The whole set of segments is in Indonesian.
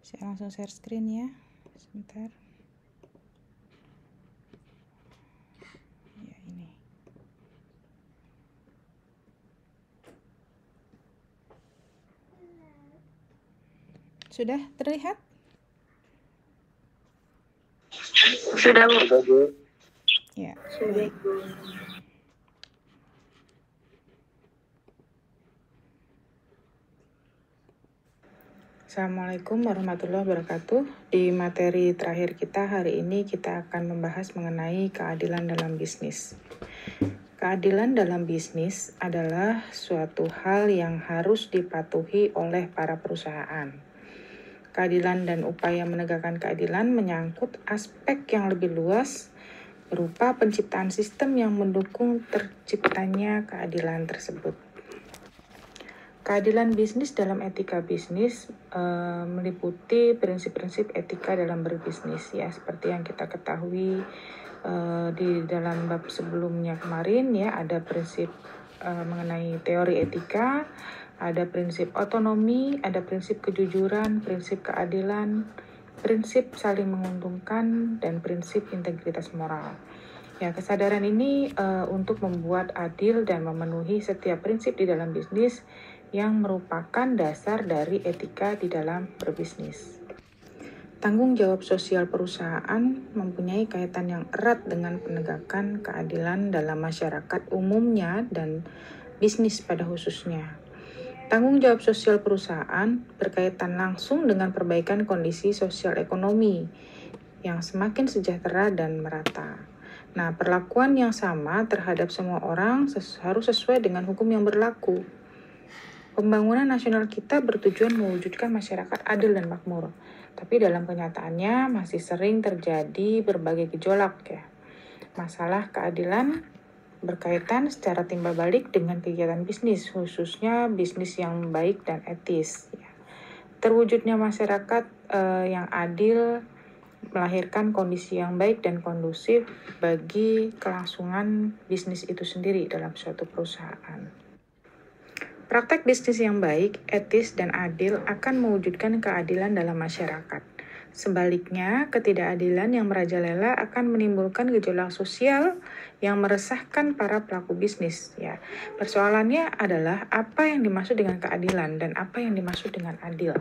Saya langsung share screen ya, sebentar. Ya, ini. Sudah terlihat? Sudah, Bu. Ya, Sudah. baik. Assalamualaikum warahmatullahi wabarakatuh. Di materi terakhir kita hari ini kita akan membahas mengenai keadilan dalam bisnis. Keadilan dalam bisnis adalah suatu hal yang harus dipatuhi oleh para perusahaan. Keadilan dan upaya menegakkan keadilan menyangkut aspek yang lebih luas berupa penciptaan sistem yang mendukung terciptanya keadilan tersebut. Keadilan bisnis dalam etika bisnis meliputi prinsip-prinsip etika dalam berbisnis ya, seperti yang kita ketahui di dalam bab sebelumnya kemarin ya, ada prinsip mengenai teori etika, ada prinsip otonomi, ada prinsip kejujuran, prinsip keadilan, prinsip saling menguntungkan, dan prinsip integritas moral. Ya, kesadaran ini untuk membuat adil dan memenuhi setiap prinsip di dalam bisnis yang merupakan dasar dari etika di dalam berbisnis. Tanggung jawab sosial perusahaan mempunyai kaitan yang erat dengan penegakan keadilan dalam masyarakat umumnya dan bisnis pada khususnya. Tanggung jawab sosial perusahaan berkaitan langsung dengan perbaikan kondisi sosial ekonomi yang semakin sejahtera dan merata. Nah, perlakuan yang sama terhadap semua orang harus sesuai dengan hukum yang berlaku. Pembangunan nasional kita bertujuan mewujudkan masyarakat adil dan makmur. Tapi dalam kenyataannya masih sering terjadi berbagai gejolak ya. Masalah keadilan berkaitan secara timbal balik dengan kegiatan bisnis, khususnya bisnis yang baik dan etis. Ya. Terwujudnya masyarakat yang adil melahirkan kondisi yang baik dan kondusif bagi kelangsungan bisnis itu sendiri dalam suatu perusahaan. Praktek bisnis yang baik, etis, dan adil akan mewujudkan keadilan dalam masyarakat. Sebaliknya, ketidakadilan yang merajalela akan menimbulkan gejolak sosial yang meresahkan para pelaku bisnis. Ya, persoalannya adalah apa yang dimaksud dengan keadilan dan apa yang dimaksud dengan adil.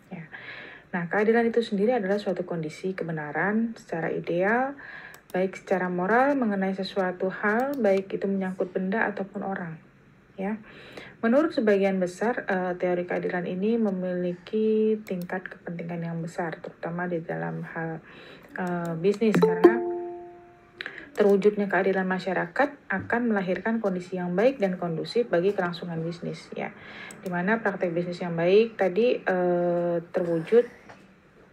Ya. Nah, keadilan itu sendiri adalah suatu kondisi kebenaran secara ideal, baik secara moral mengenai sesuatu hal, baik itu menyangkut benda ataupun orang. Ya. Menurut sebagian besar, teori keadilan ini memiliki tingkat kepentingan yang besar, terutama di dalam hal bisnis, karena terwujudnya keadilan masyarakat akan melahirkan kondisi yang baik dan kondusif bagi kelangsungan bisnis, ya. Dimana praktek bisnis yang baik tadi terwujud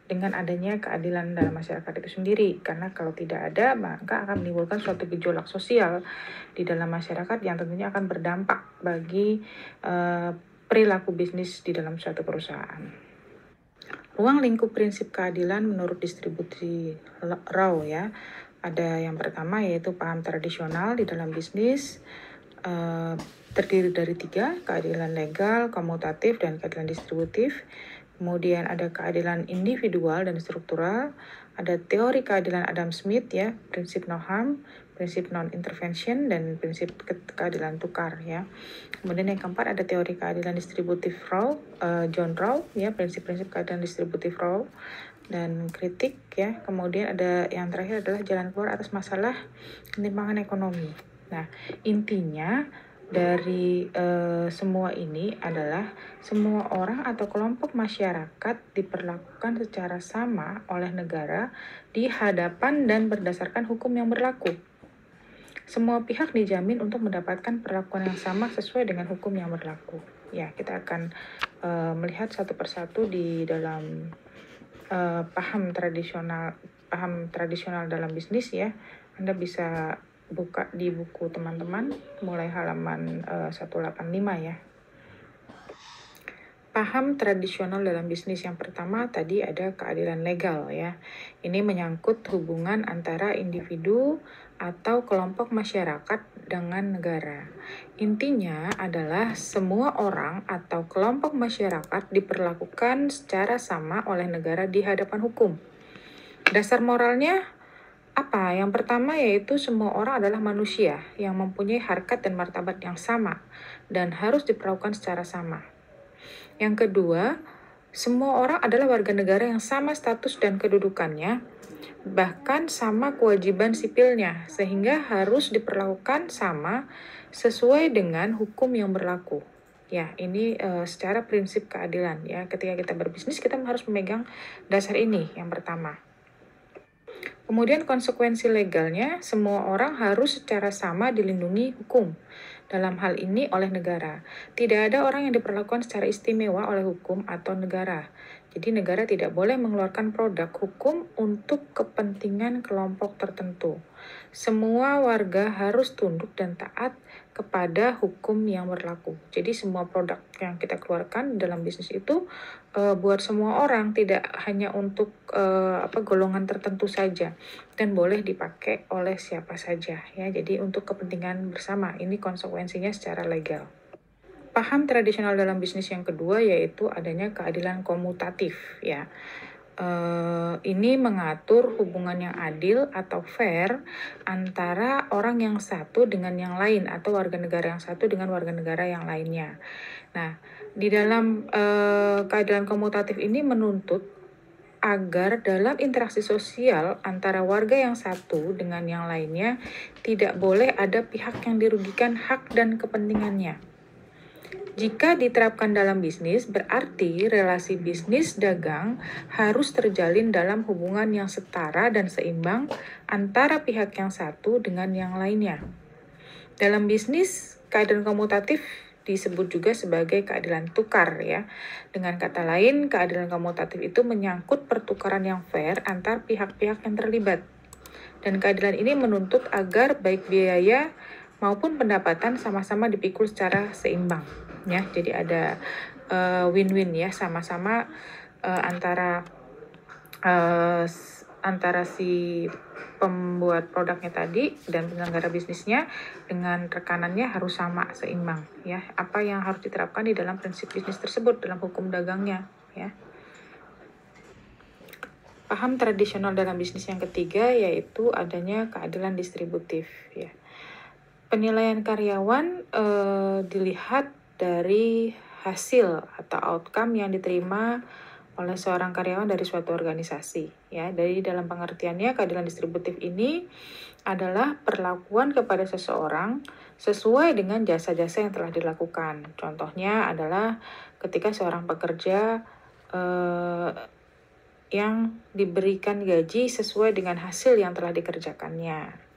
dengan adanya keadilan dalam masyarakat itu sendiri. Karena kalau tidak ada, maka akan menimbulkan suatu gejolak sosial di dalam masyarakat yang tentunya akan berdampak bagi perilaku bisnis di dalam suatu perusahaan. Ruang lingkup prinsip keadilan menurut distribusi Rao ya. Ada yang pertama yaitu paham tradisional di dalam bisnis, terdiri dari 3, keadilan legal, komutatif, dan keadilan distributif. Kemudian ada keadilan individual dan struktural, ada teori keadilan Adam Smith ya, prinsip no harm, prinsip non-intervention, dan prinsip keadilan tukar ya. Kemudian yang keempat ada teori keadilan distributif Rao, John Rao ya, prinsip-prinsip keadilan distributif Rao dan kritik ya. Kemudian ada yang terakhir adalah jalan keluar atas masalah ketimpangan ekonomi. Nah, intinya dari semua ini adalah semua orang atau kelompok masyarakat diperlakukan secara sama oleh negara di hadapan dan berdasarkan hukum yang berlaku. Semua pihak dijamin untuk mendapatkan perlakuan yang sama sesuai dengan hukum yang berlaku. Ya, kita akan melihat satu persatu di dalam paham tradisional dalam bisnis ya. Anda bisa buka di buku teman-teman mulai halaman 185 ya. Paham tradisional dalam bisnis yang pertama tadi ada keadilan legal ya. Ini menyangkut hubungan antara individu atau kelompok masyarakat dengan negara. Intinya adalah semua orang atau kelompok masyarakat diperlakukan secara sama oleh negara di hadapan hukum. Dasar moralnya apa? Yang pertama yaitu semua orang adalah manusia yang mempunyai harkat dan martabat yang sama dan harus diperlakukan secara sama. Yang kedua, semua orang adalah warga negara yang sama status dan kedudukannya, bahkan sama kewajiban sipilnya, sehingga harus diperlakukan sama sesuai dengan hukum yang berlaku. Ya, ini secara prinsip keadilan ya. Ketika kita berbisnis, kita harus memegang dasar ini yang pertama. Kemudian konsekuensi legalnya, semua orang harus secara sama dilindungi hukum. Dalam hal ini oleh negara. Tidak ada orang yang diperlakukan secara istimewa oleh hukum atau negara. Jadi negara tidak boleh mengeluarkan produk hukum untuk kepentingan kelompok tertentu. Semua warga harus tunduk dan taat kepada hukum yang berlaku. Jadi semua produk yang kita keluarkan dalam bisnis itu buat semua orang, tidak hanya untuk golongan tertentu saja dan boleh dipakai oleh siapa saja ya. Jadi untuk kepentingan bersama, ini konsekuensinya secara legal. Paham tradisional dalam bisnis yang kedua yaitu adanya keadilan komutatif ya. Ini mengatur hubungan yang adil atau fair antara orang yang satu dengan yang lain atau warga negara yang satu dengan warga negara yang lainnya. Nah, di dalam keadilan komutatif ini menuntut agar dalam interaksi sosial antara warga yang satu dengan yang lainnya tidak boleh ada pihak yang dirugikan hak dan kepentingannya. Jika diterapkan dalam bisnis, berarti relasi bisnis dagang harus terjalin dalam hubungan yang setara dan seimbang antara pihak yang satu dengan yang lainnya. Dalam bisnis, keadilan komutatif disebut juga sebagai keadilan tukar ya. Dengan kata lain, keadilan komutatif itu menyangkut pertukaran yang fair antar pihak-pihak yang terlibat. Dan keadilan ini menuntut agar baik biaya maupun pendapatan sama-sama dipikul secara seimbang. Ya, jadi ada win-win ya, sama-sama antara si pembuat produknya tadi dan penyelenggara bisnisnya dengan rekanannya harus sama, seimbang ya. Apa yang harus diterapkan di dalam prinsip bisnis tersebut dalam hukum dagangnya ya. Paham tradisional dalam bisnis yang ketiga yaitu adanya keadilan distributif ya. Penilaian karyawan dilihat dari hasil atau outcome yang diterima oleh seorang karyawan dari suatu organisasi ya. Dari dalam pengertiannya, keadilan distributif ini adalah perlakuan kepada seseorang sesuai dengan jasa-jasa yang telah dilakukan. Contohnya adalah ketika seorang pekerja yang diberikan gaji sesuai dengan hasil yang telah dikerjakannya.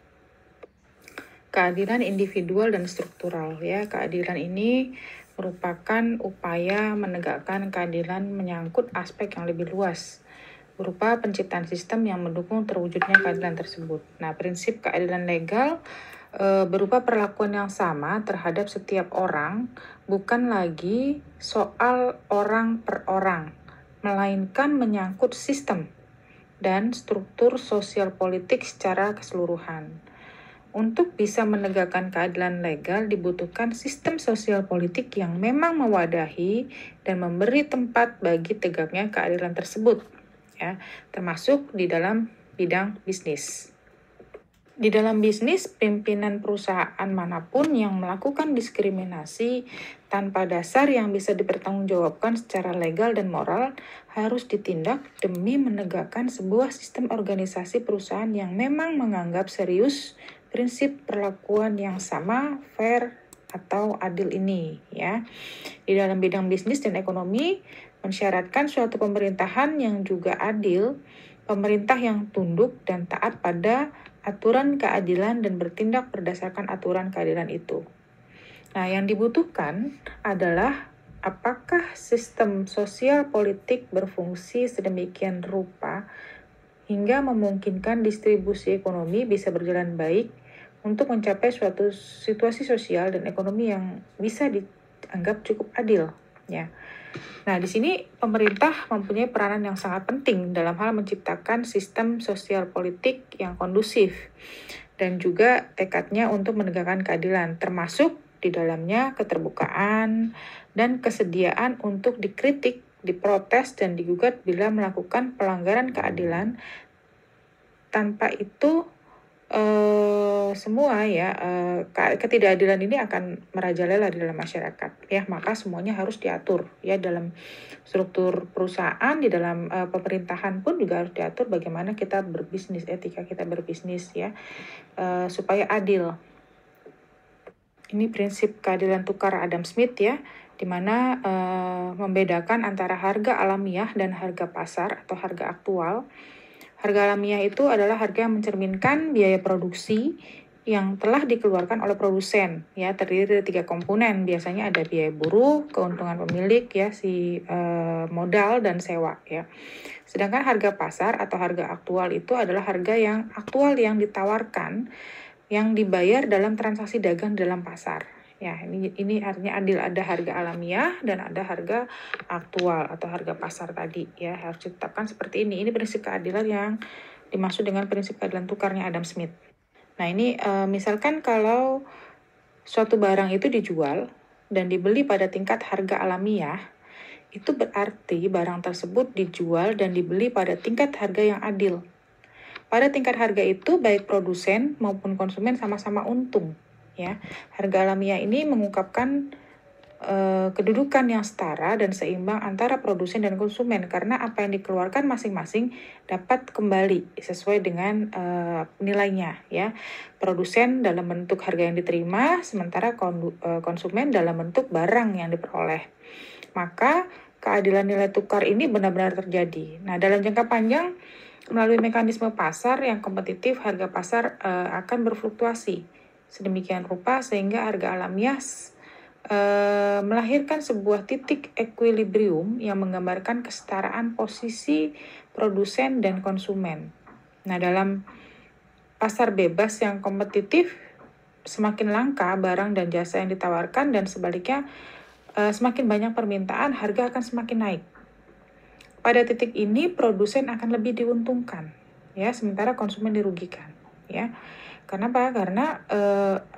Keadilan individual dan struktural ya. Keadilan ini merupakan upaya menegakkan keadilan menyangkut aspek yang lebih luas berupa penciptaan sistem yang mendukung terwujudnya keadilan tersebut. Nah, prinsip keadilan legal berupa perlakuan yang sama terhadap setiap orang, bukan lagi soal orang per orang, melainkan menyangkut sistem dan struktur sosial politik secara keseluruhan. Untuk bisa menegakkan keadilan legal dibutuhkan sistem sosial politik yang memang mewadahi dan memberi tempat bagi tegaknya keadilan tersebut, ya, termasuk di dalam bidang bisnis. Di dalam bisnis, pimpinan perusahaan manapun yang melakukan diskriminasi tanpa dasar yang bisa dipertanggungjawabkan secara legal dan moral harus ditindak demi menegakkan sebuah sistem organisasi perusahaan yang memang menganggap serius prinsip perlakuan yang sama, fair, atau adil ini ya. Di dalam bidang bisnis dan ekonomi mensyaratkan suatu pemerintahan yang juga adil, pemerintah yang tunduk dan taat pada aturan keadilan dan bertindak berdasarkan aturan keadilan itu. Nah, yang dibutuhkan adalah apakah sistem sosial politik berfungsi sedemikian rupa hingga memungkinkan distribusi ekonomi bisa berjalan baik untuk mencapai suatu situasi sosial dan ekonomi yang bisa dianggap cukup adil ya. Nah, di sini pemerintah mempunyai peranan yang sangat penting dalam hal menciptakan sistem sosial politik yang kondusif dan juga tekadnya untuk menegakkan keadilan, termasuk di dalamnya keterbukaan dan kesediaan untuk dikritik, diprotes, dan digugat bila melakukan pelanggaran keadilan. Tanpa itu semua ya ketidakadilan ini akan merajalela di dalam masyarakat ya, maka semuanya harus diatur ya dalam struktur perusahaan, di dalam pemerintahan pun juga harus diatur bagaimana kita berbisnis, etika kita berbisnis ya, supaya adil. Ini prinsip keadilan tukar Adam Smith ya, di mana membedakan antara harga alamiah dan harga pasar atau harga aktual. Harga alamiah itu adalah harga yang mencerminkan biaya produksi yang telah dikeluarkan oleh produsen ya, terdiri dari 3 komponen. Biasanya ada biaya buruh, keuntungan pemilik ya, modal dan sewa ya. Sedangkan harga pasar atau harga aktual itu adalah harga yang aktual yang ditawarkan, yang dibayar dalam transaksi dagang dalam pasar. Ya, ini artinya adil, ada harga alamiah dan ada harga aktual atau harga pasar tadi ya, harus ditetapkan seperti ini. Ini prinsip keadilan yang dimaksud dengan prinsip keadilan tukarnya Adam Smith. Nah, ini misalkan kalau suatu barang itu dijual dan dibeli pada tingkat harga alamiah, itu berarti barang tersebut dijual dan dibeli pada tingkat harga yang adil. Pada tingkat harga itu baik produsen maupun konsumen sama-sama untung. Ya, harga alamiah ini mengungkapkan kedudukan yang setara dan seimbang antara produsen dan konsumen, karena apa yang dikeluarkan masing-masing dapat kembali sesuai dengan nilainya ya. Produsen dalam bentuk harga yang diterima, sementara konsumen dalam bentuk barang yang diperoleh. Maka keadilan nilai tukar ini benar-benar terjadi. Nah, dalam jangka panjang melalui mekanisme pasar yang kompetitif, harga pasar akan berfluktuasi sedemikian rupa sehingga harga alamiah melahirkan sebuah titik equilibrium yang menggambarkan kesetaraan posisi produsen dan konsumen. Nah, dalam pasar bebas yang kompetitif, semakin langka barang dan jasa yang ditawarkan dan sebaliknya semakin banyak permintaan, harga akan semakin naik. Pada titik ini produsen akan lebih diuntungkan ya, sementara konsumen dirugikan ya. Kenapa? Karena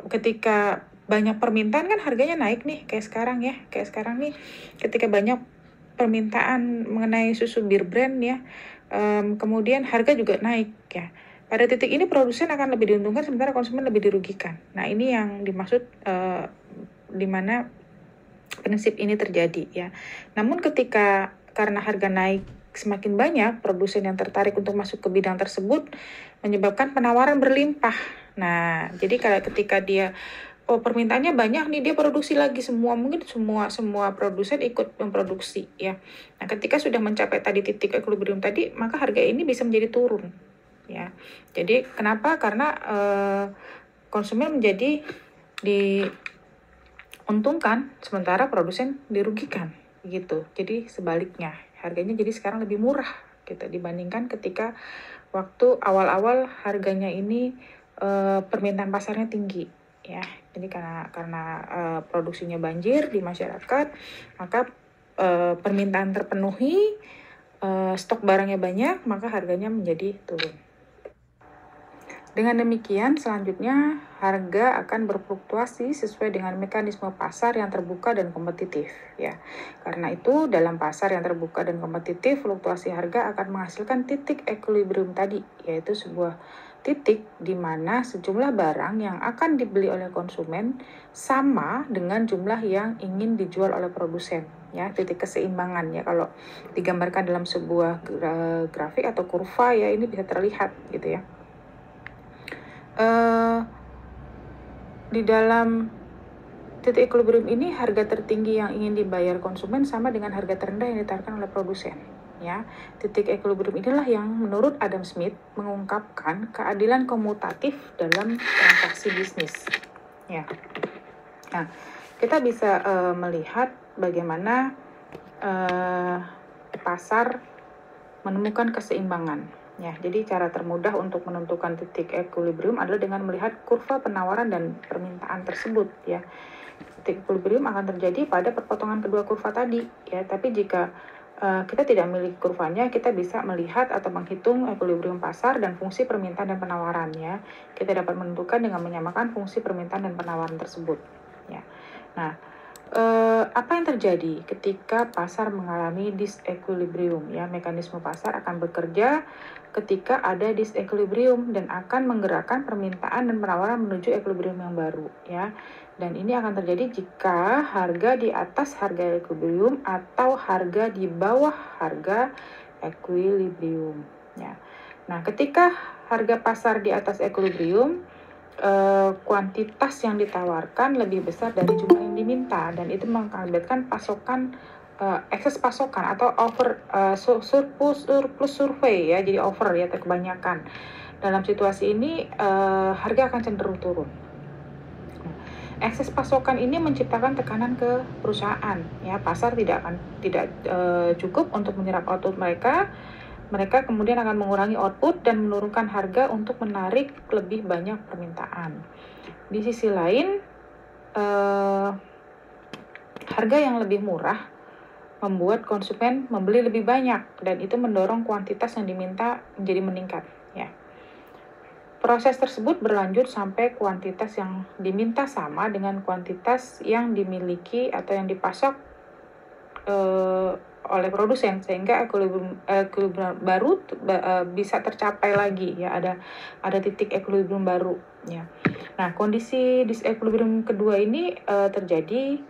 ketika banyak permintaan kan harganya naik nih, kayak sekarang nih ketika banyak permintaan mengenai susu bir brand ya, kemudian harga juga naik ya. Pada titik ini produsen akan lebih diuntungkan sementara konsumen lebih dirugikan. Nah, ini yang dimaksud di mana prinsip ini terjadi ya. Namun karena harga naik semakin banyak, produsen yang tertarik untuk masuk ke bidang tersebut menyebabkan penawaran berlimpah. Nah, jadi ketika dia permintaannya banyak nih, dia produksi lagi mungkin semua produsen ikut memproduksi ya. Nah, ketika sudah mencapai tadi titik equilibrium tadi, maka harga ini bisa menjadi turun ya. Jadi kenapa? Karena konsumen menjadi diuntungkan sementara produsen dirugikan gitu. Jadi sebaliknya, harganya jadi sekarang lebih murah gitu dibandingkan ketika waktu awal-awal harganya ini permintaan pasarnya tinggi ya. Jadi karena produksinya banjir di masyarakat, maka permintaan terpenuhi, stok barangnya banyak, maka harganya menjadi turun. Dengan demikian, selanjutnya harga akan berfluktuasi sesuai dengan mekanisme pasar yang terbuka dan kompetitif ya. Karena itu, dalam pasar yang terbuka dan kompetitif, fluktuasi harga akan menghasilkan titik equilibrium tadi, yaitu sebuah titik di mana sejumlah barang yang akan dibeli oleh konsumen sama dengan jumlah yang ingin dijual oleh produsen ya, titik keseimbangan ya. Kalau digambarkan dalam sebuah grafik atau kurva ya, ini bisa terlihat gitu ya. Di dalam titik equilibrium ini, harga tertinggi yang ingin dibayar konsumen sama dengan harga terendah yang ditawarkan oleh produsen ya. Titik equilibrium inilah yang menurut Adam Smith mengungkapkan keadilan komutatif dalam transaksi bisnis ya. Nah, kita bisa melihat bagaimana pasar menemukan keseimbangan ya. Jadi cara termudah untuk menentukan titik equilibrium adalah dengan melihat kurva penawaran dan permintaan tersebut ya. Titik equilibrium akan terjadi pada perpotongan kedua kurva tadi ya. Tapi jika kita tidak memiliki kurvanya, kita bisa melihat atau menghitung equilibrium pasar dan fungsi permintaan dan penawarannya. Kita dapat menentukan dengan menyamakan fungsi permintaan dan penawaran tersebut. Ya. Nah, apa yang terjadi ketika pasar mengalami disequilibrium? Ya, mekanisme pasar akan bekerja ketika ada disequilibrium dan akan menggerakkan permintaan dan penawaran menuju equilibrium yang baru. Ya. Dan ini akan terjadi jika harga di atas harga equilibrium atau harga di bawah harga equilibrium. Ya. Nah, ketika harga pasar di atas equilibrium, kuantitas yang ditawarkan lebih besar dari jumlah yang diminta, dan itu mengakibatkan pasokan ekses pasokan atau surplus survei ya, jadi over ya, kebanyakan. Dalam situasi ini harga akan cenderung turun. Ekses pasokan ini menciptakan tekanan ke perusahaan, ya. Pasar tidak cukup untuk menyerap output mereka. Mereka kemudian akan mengurangi output dan menurunkan harga untuk menarik lebih banyak permintaan. Di sisi lain, harga yang lebih murah membuat konsumen membeli lebih banyak, dan itu mendorong kuantitas yang diminta menjadi meningkat, ya. Proses tersebut berlanjut sampai kuantitas yang diminta sama dengan kuantitas yang dimiliki atau yang dipasok oleh produsen, sehingga equilibrium baru bisa tercapai lagi, ya. Ada titik equilibrium baru, ya. Nah, kondisi disequilibrium kedua ini terjadi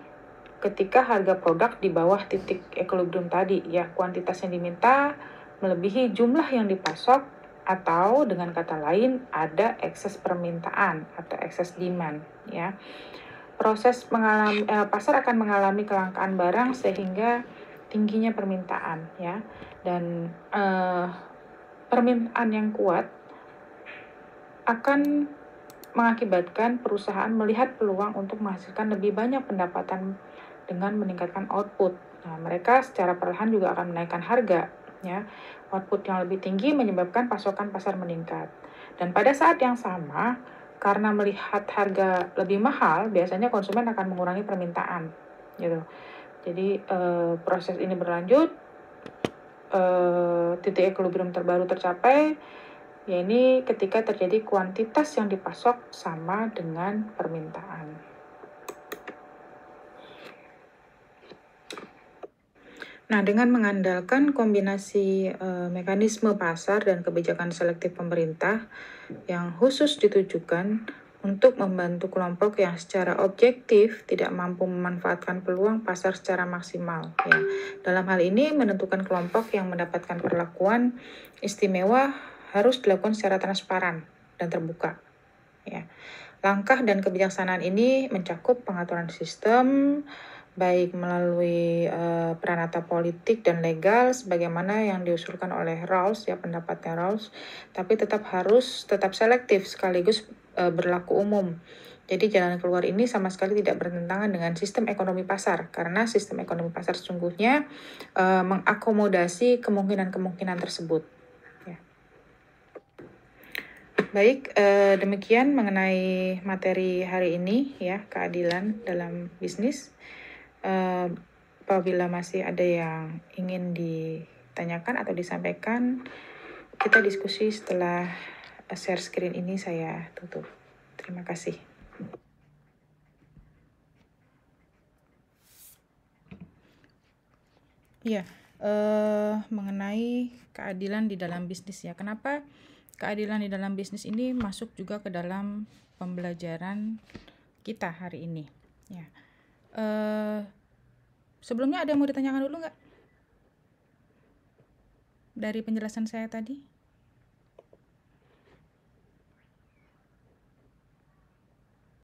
ketika harga produk di bawah titik equilibrium tadi, ya. Kuantitas yang diminta melebihi jumlah yang dipasok, atau dengan kata lain ada ekses permintaan atau ekses demand, ya. Pasar akan mengalami kelangkaan barang sehingga tingginya permintaan, ya. Dan permintaan yang kuat akan mengakibatkan perusahaan melihat peluang untuk menghasilkan lebih banyak pendapatan dengan meningkatkan output. Nah, mereka secara perlahan juga akan menaikkan harga, ya. Output yang lebih tinggi menyebabkan pasokan pasar meningkat. Dan pada saat yang sama, karena melihat harga lebih mahal, biasanya konsumen akan mengurangi permintaan, gitu. Jadi proses ini berlanjut, titik equilibrium terbaru tercapai, yaitu ketika terjadi kuantitas yang dipasok sama dengan permintaan. Nah, dengan mengandalkan kombinasi mekanisme pasar dan kebijakan selektif pemerintah yang khusus ditujukan untuk membantu kelompok yang secara objektif tidak mampu memanfaatkan peluang pasar secara maksimal, ya. Dalam hal ini, menentukan kelompok yang mendapatkan perlakuan istimewa harus dilakukan secara transparan dan terbuka, ya. Langkah dan kebijaksanaan ini mencakup pengaturan sistem, baik melalui peranata politik dan legal sebagaimana yang diusulkan oleh Rawls, ya, pendapatnya Rawls, tapi tetap selektif sekaligus berlaku umum. Jadi jalan keluar ini sama sekali tidak bertentangan dengan sistem ekonomi pasar, karena sistem ekonomi pasar sesungguhnya mengakomodasi kemungkinan-kemungkinan tersebut. Ya. Baik, demikian mengenai materi hari ini, ya, keadilan dalam bisnis. Apabila masih ada yang ingin ditanyakan atau disampaikan, kita diskusi setelah share screen ini saya tutup. Terima kasih. Ya, mengenai keadilan di dalam bisnis, ya. Kenapa keadilan di dalam bisnis ini masuk juga ke dalam pembelajaran kita hari ini, ya. Sebelumnya ada yang mau ditanyakan dulu nggak? Dari penjelasan saya tadi?